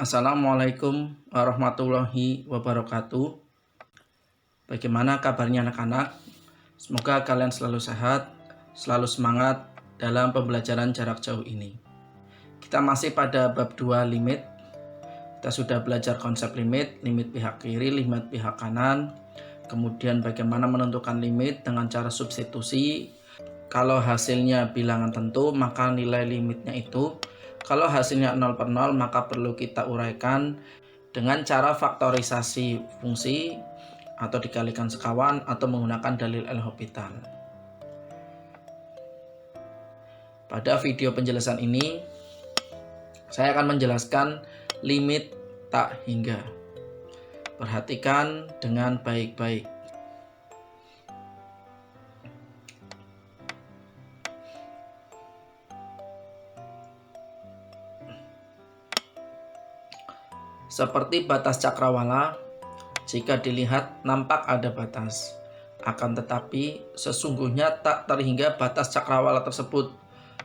Assalamualaikum warahmatullahi wabarakatuh. Bagaimana kabarnya anak-anak? Semoga kalian selalu sehat, selalu semangat dalam pembelajaran jarak jauh ini. Kita masih pada bab 2 limit. Kita sudah belajar konsep limit pihak kiri, limit pihak kanan. Kemudian bagaimana menentukan limit dengan cara substitusi. Kalau hasilnya bilangan tentu, maka nilai limitnya itu. Kalau hasilnya 0/0, maka perlu kita uraikan dengan cara faktorisasi fungsi atau dikalikan sekawan atau menggunakan dalil L'Hopital. Pada video penjelasan ini, saya akan menjelaskan limit tak hingga. Perhatikan dengan baik-baik. Seperti batas cakrawala, jika dilihat nampak ada batas. Akan tetapi sesungguhnya tak terhingga batas cakrawala tersebut.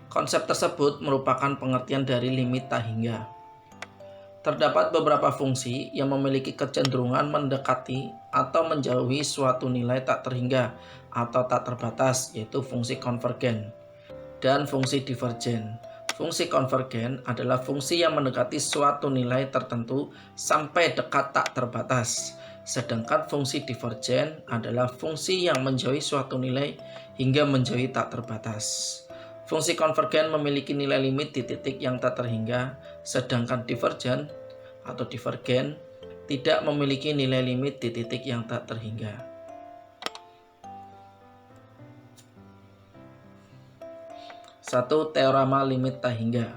Konsep tersebut merupakan pengertian dari limit tak hingga. Terdapat beberapa fungsi yang memiliki kecenderungan mendekati atau menjauhi suatu nilai tak terhingga atau tak terbatas, yaitu fungsi konvergen dan fungsi divergen. Fungsi konvergen adalah fungsi yang mendekati suatu nilai tertentu sampai dekat tak terbatas. Sedangkan fungsi divergen adalah fungsi yang menjauhi suatu nilai hingga menjauhi tak terbatas. Fungsi konvergen memiliki nilai limit di titik yang tak terhingga, sedangkan divergen atau divergen tidak memiliki nilai limit di titik yang tak terhingga. Satu, teorema limit tak hingga.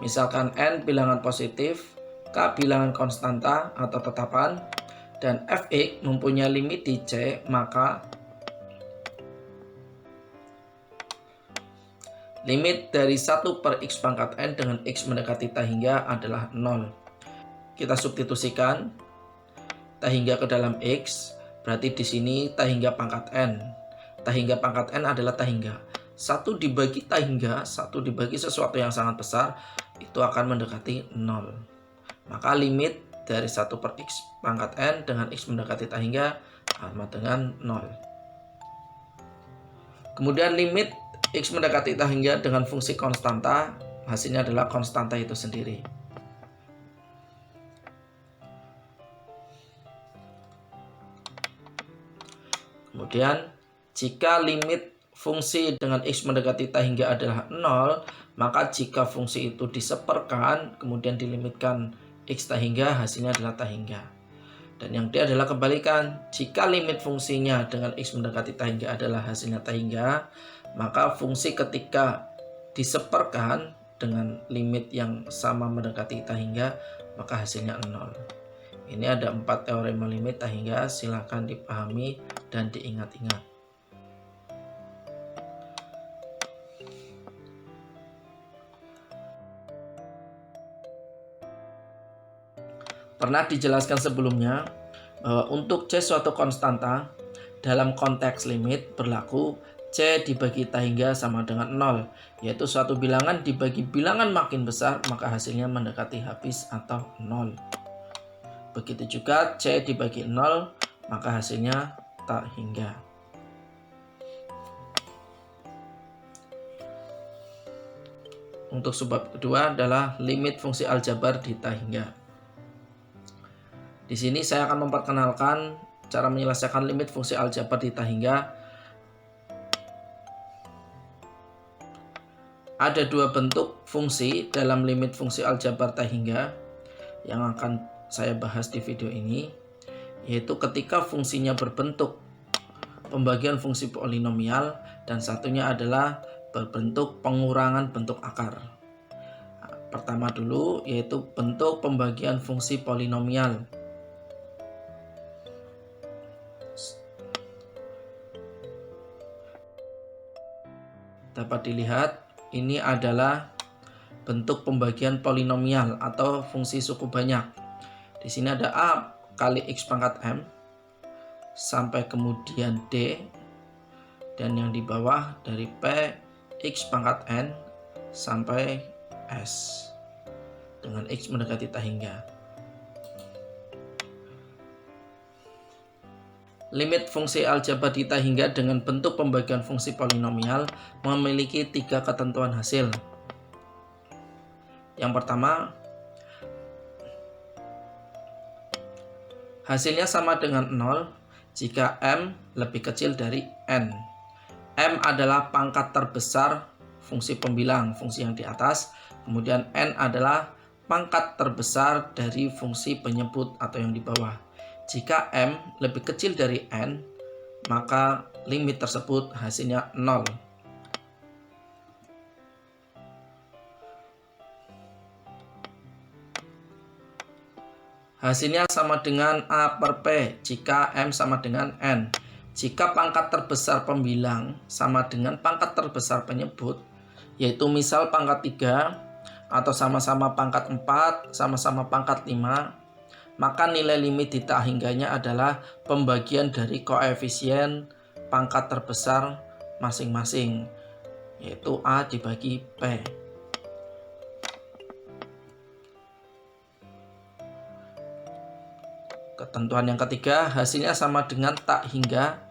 Misalkan N bilangan positif, K bilangan konstanta atau tetapan, dan Fx mempunyai limit di C, maka limit dari 1 per X pangkat N dengan X mendekati tak hingga adalah 0. Kita substitusikan tak hingga ke dalam X. Berarti di sini tak hingga pangkat N. Tak hingga pangkat N adalah tak hingga. 1 dibagi tak hingga, 1 dibagi sesuatu yang sangat besar, itu akan mendekati 0. Maka limit dari 1 per X pangkat N dengan X mendekati tak hingga sama dengan 0. Kemudian limit X mendekati tak hingga dengan fungsi konstanta, hasilnya adalah konstanta itu sendiri. Kemudian, jika limit fungsi dengan X mendekati tak hingga adalah 0, maka jika fungsi itu diseperkan, kemudian dilimitkan X tak hingga, hasilnya adalah tak hingga. Dan yang D adalah kebalikan. Jika limit fungsinya dengan X mendekati tak hingga adalah hasilnya tak hingga, maka fungsi ketika diseperkan dengan limit yang sama mendekati tak hingga, maka hasilnya 0. Ini ada 4 teorema limit tak hingga, silahkan dipahami dan diingat-ingat. Pernah dijelaskan sebelumnya bahwa untuk C suatu konstanta, dalam konteks limit berlaku C dibagi tak hingga sama dengan 0, yaitu suatu bilangan dibagi bilangan makin besar, maka hasilnya mendekati habis atau 0. Begitu juga C dibagi 0, maka hasilnya tak hingga. Untuk sebab kedua adalah limit fungsi aljabar di tak hingga. Di sini saya akan memperkenalkan cara menyelesaikan limit fungsi aljabar di tak hingga. Ada 2 bentuk fungsi dalam limit fungsi aljabar tak hingga yang akan saya bahas di video ini, yaitu ketika fungsinya berbentuk pembagian fungsi polinomial dan satunya adalah berbentuk pengurangan bentuk akar. Pertama dulu yaitu bentuk pembagian fungsi polinomial. Dapat dilihat ini adalah bentuk pembagian polinomial atau fungsi suku banyak. Di sini ada A kali X pangkat M sampai kemudian D, dan yang di bawah dari P X pangkat N sampai S dengan X mendekati tak hingga. Limit fungsi aljabar di tak hingga dengan bentuk pembagian fungsi polinomial memiliki 3 ketentuan hasil. Yang pertama, hasilnya sama dengan 0 jika M lebih kecil dari N. M adalah pangkat terbesar fungsi pembilang, fungsi yang di atas. Kemudian N adalah pangkat terbesar dari fungsi penyebut atau yang di bawah. Jika M lebih kecil dari N, maka limit tersebut hasilnya 0. Hasilnya sama dengan A per P jika M sama dengan N. Jika pangkat terbesar pembilang sama dengan pangkat terbesar penyebut, yaitu misal pangkat 3 atau sama-sama pangkat 4, sama-sama pangkat 5, maka nilai limit di tak hingganya adalah pembagian dari koefisien pangkat terbesar masing-masing, yaitu A dibagi P. Ketentuan yang ketiga, hasilnya sama dengan tak hingga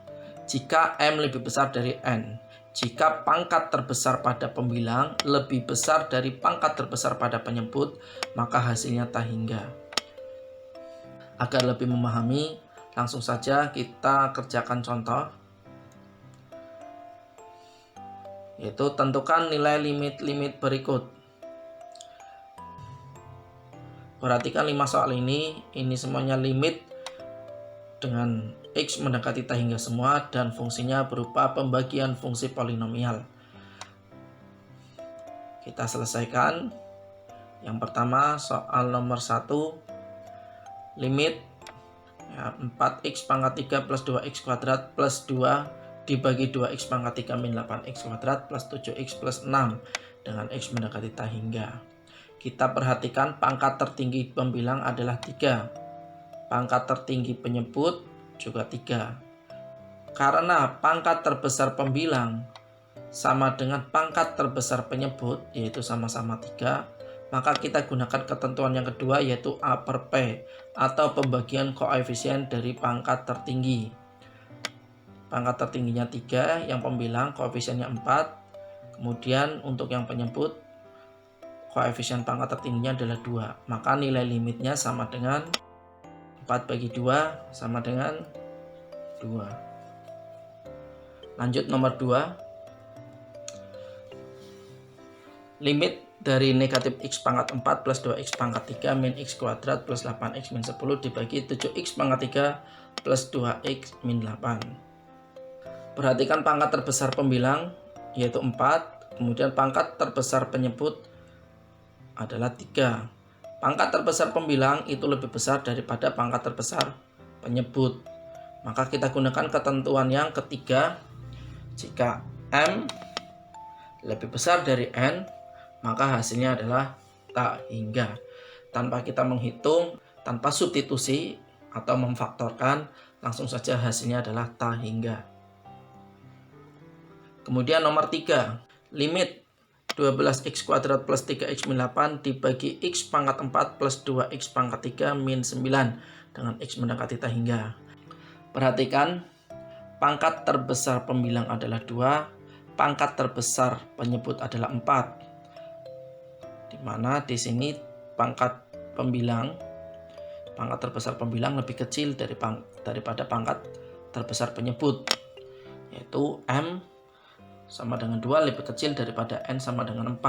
jika M lebih besar dari N. Jika pangkat terbesar pada pembilang lebih besar dari pangkat terbesar pada penyebut, maka hasilnya tak hingga. Agar lebih memahami, langsung saja kita kerjakan contoh. Yaitu tentukan nilai limit-limit berikut. Perhatikan 5 soal ini semuanya limit dengan X mendekati tak hingga semua dan fungsinya berupa pembagian fungsi polinomial. Kita selesaikan. Yang pertama soal nomor 1, limit 4x pangkat 3 plus 2x kuadrat plus 2 dibagi 2x pangkat 3 min 8x kuadrat plus 7x plus 6 dengan X mendekati tak hingga. Kita perhatikan pangkat tertinggi pembilang adalah 3. Pangkat tertinggi penyebut juga 3. Karena pangkat terbesar pembilang sama dengan pangkat terbesar penyebut, yaitu sama-sama 3, maka kita gunakan ketentuan yang kedua, yaitu A per P atau pembagian koefisien dari pangkat tertinggi. Pangkat tertingginya 3, yang pembilang koefisiennya 4. Kemudian untuk yang penyebut koefisien pangkat tertingginya adalah 2. Maka nilai limitnya sama dengan 4 bagi 2 sama dengan 2. Lanjut nomor 2. Limit dari negatif X pangkat 4 plus 2X pangkat 3 min X kuadrat plus 8X min 10 dibagi 7X pangkat 3 plus 2X min 8. Perhatikan pangkat terbesar pembilang yaitu 4. Kemudian pangkat terbesar penyebut adalah 3. Pangkat terbesar pembilang itu lebih besar daripada pangkat terbesar penyebut. Maka kita gunakan ketentuan yang ketiga. Jika M lebih besar dari N, maka hasilnya adalah tak hingga. Tanpa kita menghitung, tanpa substitusi atau memfaktorkan, langsung saja hasilnya adalah tak hingga. Kemudian nomor 3, limit 12x kuadrat plus 3x min 8 dibagi x pangkat 4 plus 2x pangkat 3 min 9 dengan X mendekati tak hingga. Perhatikan, pangkat terbesar pembilang adalah 2, pangkat terbesar penyebut adalah 4. Dimana di sini pangkat terbesar pembilang lebih kecil daripada pangkat terbesar penyebut, yaitu M sama dengan 2 lebih kecil daripada N sama dengan 4.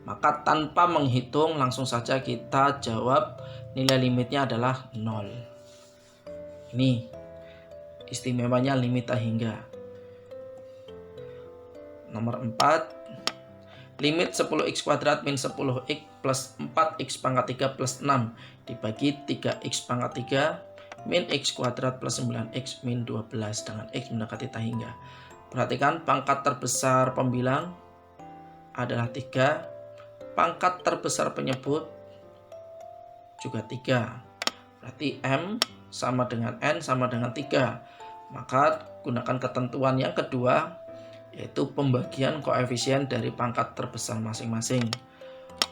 Maka tanpa menghitung langsung saja kita jawab nilai limitnya adalah 0. Ini istimewanya limit tak hingga. Nomor 4, limit 10x kuadrat min 10x plus 4x pangkat 3 plus 6 dibagi 3x pangkat 3 min x kuadrat plus 9x min 12 dengan X mendekati tak hingga. Perhatikan pangkat terbesar pembilang adalah 3, pangkat terbesar penyebut juga 3. Berarti M sama dengan N sama dengan 3. Maka gunakan ketentuan yang kedua, yaitu pembagian koefisien dari pangkat terbesar masing-masing.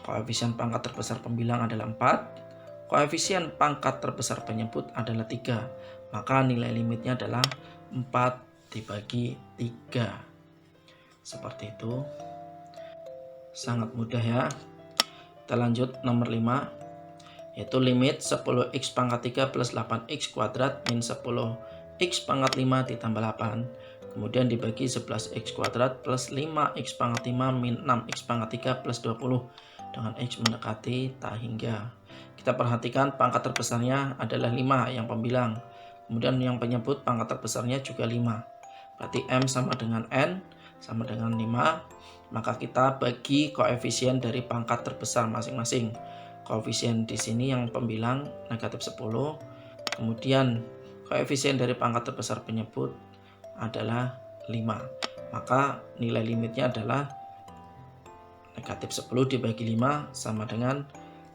Koefisien pangkat terbesar pembilang adalah 4, koefisien pangkat terbesar penyebut adalah 3, maka nilai limitnya adalah 4 dibagi 3. Seperti itu. Sangat mudah ya. Kita lanjut nomor 5, yaitu limit 10x pangkat 3 plus 8x kuadrat min 10x pangkat 5 ditambah 8. Kemudian dibagi 11x kuadrat plus 5x pangkat 5 min 6x pangkat 3 plus 20 dengan x mendekati tak hingga. Kita perhatikan pangkat terbesarnya adalah 5 yang pembilang. Kemudian yang penyebut pangkat terbesarnya juga 5. Berarti M sama dengan N sama dengan 5. Maka kita bagi koefisien dari pangkat terbesar masing-masing. Koefisien di sini yang pembilang negatif 10. Kemudian koefisien dari pangkat terbesar penyebut adalah 5. Maka nilai limitnya adalah negatif 10 dibagi 5 sama dengan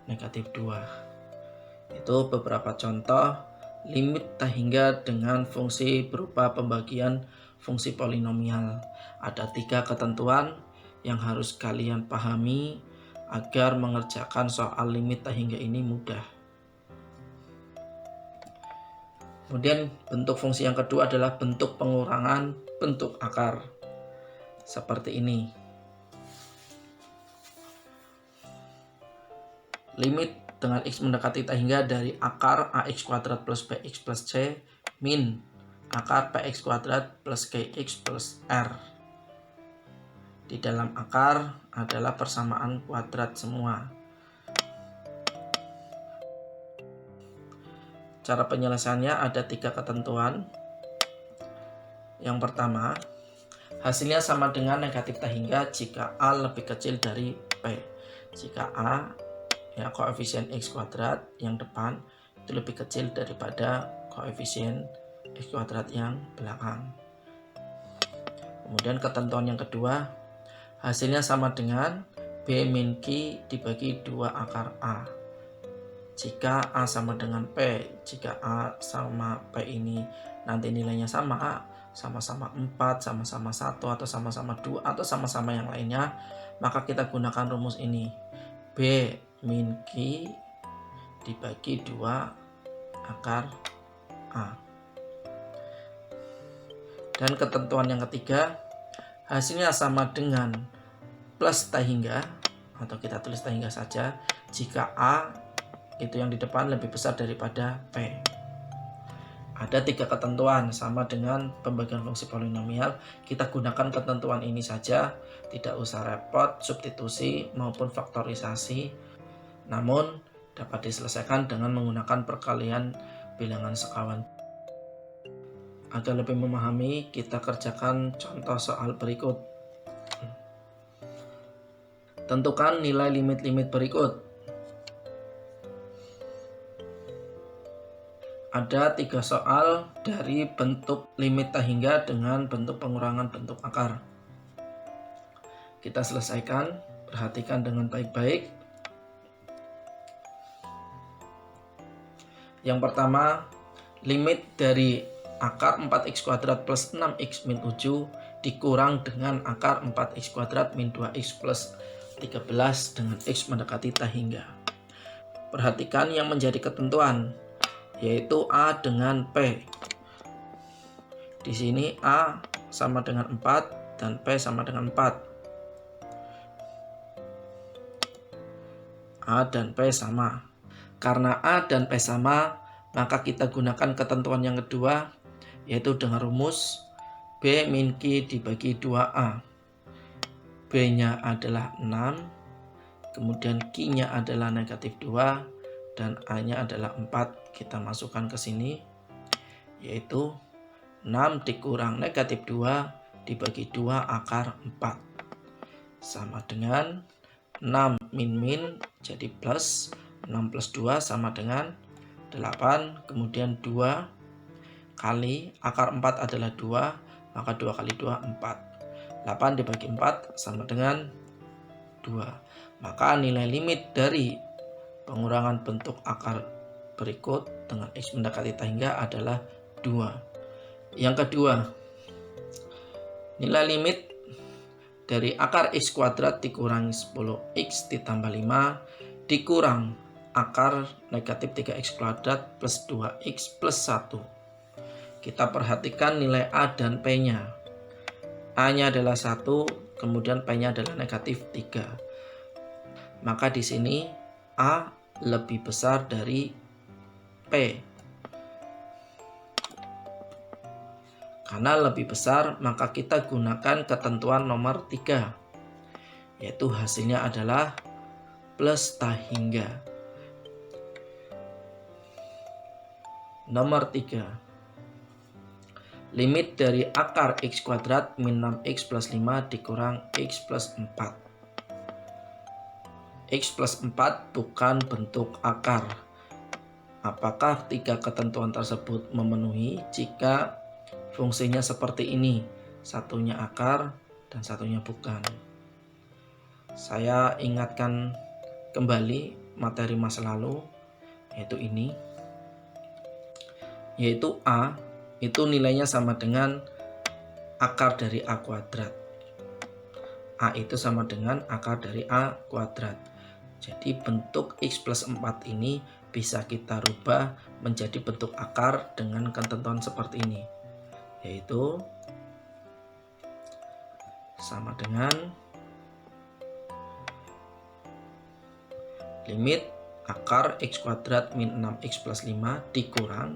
negatif 2. Itu beberapa contoh limit tak hingga dengan fungsi berupa pembagian fungsi polinomial. Ada 3 ketentuan yang harus kalian pahami agar mengerjakan soal limit tak hingga ini mudah. Kemudian bentuk fungsi yang kedua adalah bentuk pengurangan bentuk akar. Seperti ini. Limit dengan x mendekati tak hingga dari akar ax kuadrat plus bx plus c min akar px kuadrat plus qx plus r. Di dalam akar adalah persamaan kuadrat semua. Cara penyelesaiannya ada 3 ketentuan. Yang pertama, hasilnya sama dengan negatif tak hingga jika a lebih kecil dari p. Jika a ya koefisien x kuadrat yang depan itu lebih kecil daripada koefisien x kuadrat yang belakang. Kemudian ketentuan yang kedua, hasilnya sama dengan b min q dibagi 2 akar a. Jika a sama dengan p, jika a sama p ini nanti nilainya sama, sama-sama 4, sama-sama 1, atau sama-sama 2, atau sama-sama yang lainnya, maka kita gunakan rumus ini. B min q dibagi 2 akar a. Dan ketentuan yang ketiga, hasilnya sama dengan plus tak hingga, atau kita tulis tak hingga saja, jika a itu yang di depan lebih besar daripada p. Ada 3 ketentuan sama dengan pembagian fungsi polinomial. Kita gunakan ketentuan ini saja, tidak usah repot substitusi maupun faktorisasi, namun dapat diselesaikan dengan menggunakan perkalian bilangan sekawan. Agar lebih memahami, kita kerjakan contoh soal berikut. Tentukan nilai limit-limit berikut. Ada 3 soal dari bentuk limit tak hingga dengan bentuk pengurangan bentuk akar. Kita selesaikan, perhatikan dengan baik-baik. Yang pertama, limit dari akar 4x kuadrat plus 6x min 7 dikurang dengan akar 4x kuadrat min 2x plus 13 dengan x mendekati tak hingga. Perhatikan yang menjadi ketentuan, yaitu A dengan P. Di sini A sama dengan 4 dan P sama dengan 4. A dan P sama. Karena A dan P sama, maka kita gunakan ketentuan yang kedua, yaitu dengan rumus B min Q dibagi 2A. B-nya adalah 6, kemudian Q-nya adalah negatif 2, dan A-nya adalah 4. Kita masukkan ke sini, yaitu 6 dikurang negatif 2 dibagi 2 akar 4 sama dengan 6 min jadi plus 6 plus 2 sama dengan 8, kemudian 2 kali akar 4 adalah 2, maka 2 kali 2 4. 8 dibagi 4 sama dengan 2. Maka nilai limit dari pengurangan bentuk akar berikut dengan x mendekati tak hingga adalah 2. Yang kedua, nilai limit dari akar X kuadrat dikurangi 10X ditambah 5 dikurang akar negatif 3X kuadrat plus 2X plus 1. Kita perhatikan nilai A dan P-nya. A-nya adalah 1, kemudian P-nya adalah negatif 3. Maka di sini A lebih besar dari P. Karena lebih besar, maka kita gunakan ketentuan nomor 3, yaitu hasilnya adalah plus tak hingga. Nomor 3, limit dari akar X kuadrat min 6X plus 5 dikurang X plus 4. X plus 4 bukan bentuk akar. Apakah 3 ketentuan tersebut memenuhi jika fungsinya seperti ini? Satunya akar dan satunya bukan. Saya ingatkan kembali materi masa lalu, yaitu ini. Yaitu A itu nilainya sama dengan akar dari A kuadrat. A itu sama dengan akar dari A kuadrat. Jadi bentuk X plus 4 ini bisa kita rubah menjadi bentuk akar dengan ketentuan seperti ini, yaitu sama dengan limit akar X kuadrat min 6X plus 5 dikurang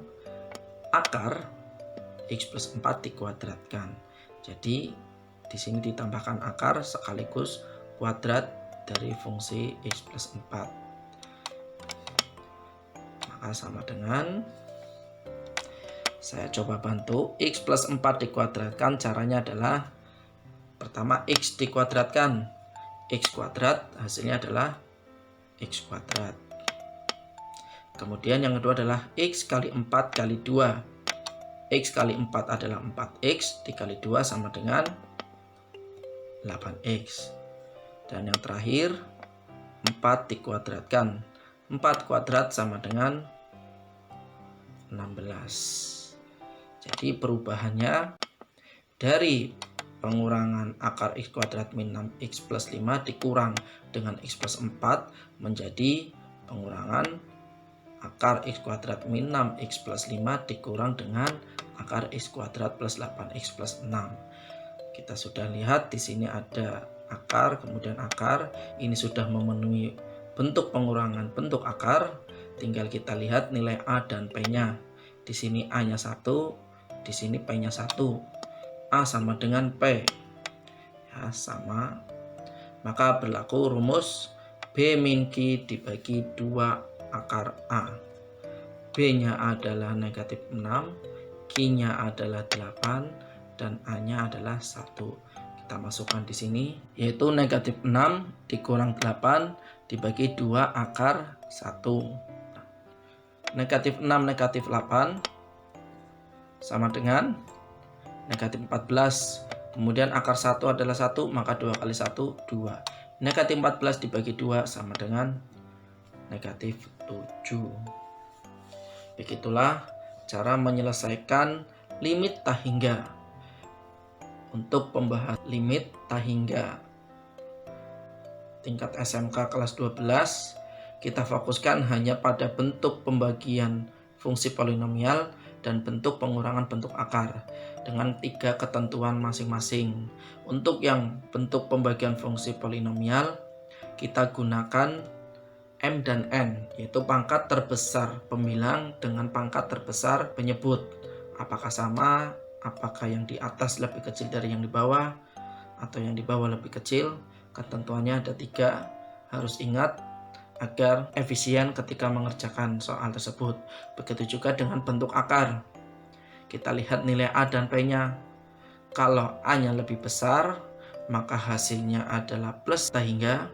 akar X plus 4 dikuadratkan. Jadi di sini ditambahkan akar sekaligus kuadrat dari fungsi X plus 4. Maka sama dengan, saya coba bantu, X plus 4 dikuadratkan. Caranya adalah pertama X dikuadratkan, X kuadrat hasilnya adalah X kuadrat. Kemudian yang kedua adalah X kali 4 kali 2. X kali 4 adalah 4X, dikali 2 sama dengan 8X. Dan yang terakhir 4 dikuadratkan. 4 kuadrat sama dengan 16. Jadi perubahannya dari pengurangan akar X kuadrat min 6X plus 5 dikurang dengan X plus 4 menjadi pengurangan akar X kuadrat min 6X plus 5 dikurang dengan akar X kuadrat plus 8X plus 6. Kita sudah lihat di sini ada akar, kemudian akar. Ini sudah memenuhi bentuk pengurangan bentuk akar. Tinggal kita lihat nilai A dan P-nya. Di sini A-nya 1, di sini P-nya 1. A sama dengan P. Ya, sama. Maka berlaku rumus B min Q dibagi 2 akar A. B-nya adalah negatif 6, Q-nya adalah 8, dan A-nya adalah 1. Kita masukkan di sini, yaitu negatif 6 dikurang 8 dibagi 2 akar 1. Negatif 6 negatif 8 sama dengan negatif 14. Kemudian akar 1 adalah 1, maka 2 kali 1, 2. Negatif 14 dibagi 2 sama dengan negatif 7. Begitulah cara menyelesaikan limit tak hingga. Untuk pembahas limit tak hingga tingkat SMK kelas 12, kita fokuskan hanya pada bentuk pembagian fungsi polinomial dan bentuk pengurangan bentuk akar dengan 3 ketentuan masing-masing. Untuk yang bentuk pembagian fungsi polinomial, kita gunakan M dan N, yaitu pangkat terbesar pembilang dengan pangkat terbesar penyebut. Apakah sama? Apakah yang di atas lebih kecil dari yang di bawah? Atau yang di bawah lebih kecil? Ketentuannya ada 3. Harus ingat agar efisien ketika mengerjakan soal tersebut. Begitu juga dengan bentuk akar. Kita lihat nilai A dan P-nya. Kalau A-nya lebih besar, maka hasilnya adalah plus tak hingga.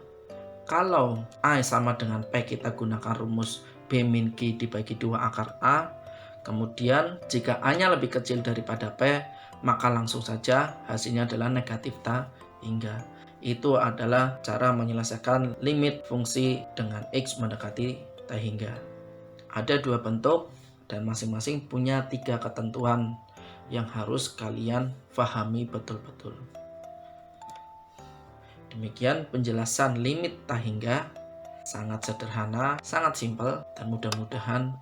Kalau A sama dengan P, kita gunakan rumus B min Q dibagi 2 akar A. Kemudian jika A-nya lebih kecil daripada P, maka langsung saja hasilnya adalah negatif tak hingga. Itu adalah cara menyelesaikan limit fungsi dengan X mendekati tak hingga. Ada 2 bentuk dan masing-masing punya 3 ketentuan yang harus kalian pahami betul-betul. Demikian penjelasan limit tak hingga, sangat sederhana, sangat simpel, dan mudah-mudahan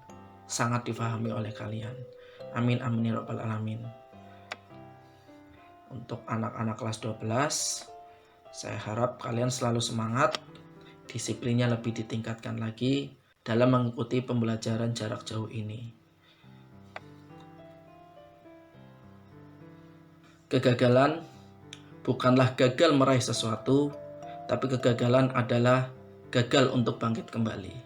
sangat difahami oleh kalian. Amin amin ya rabbal alamin. Untuk anak-anak kelas 12, saya harap kalian selalu semangat, disiplinnya lebih ditingkatkan lagi dalam mengikuti pembelajaran jarak jauh ini. Kegagalan bukanlah gagal meraih sesuatu, tapi kegagalan adalah gagal untuk bangkit kembali.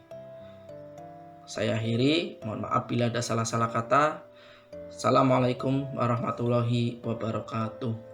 Saya akhiri, mohon maaf bila ada salah-salah kata. Assalamualaikum warahmatullahi wabarakatuh.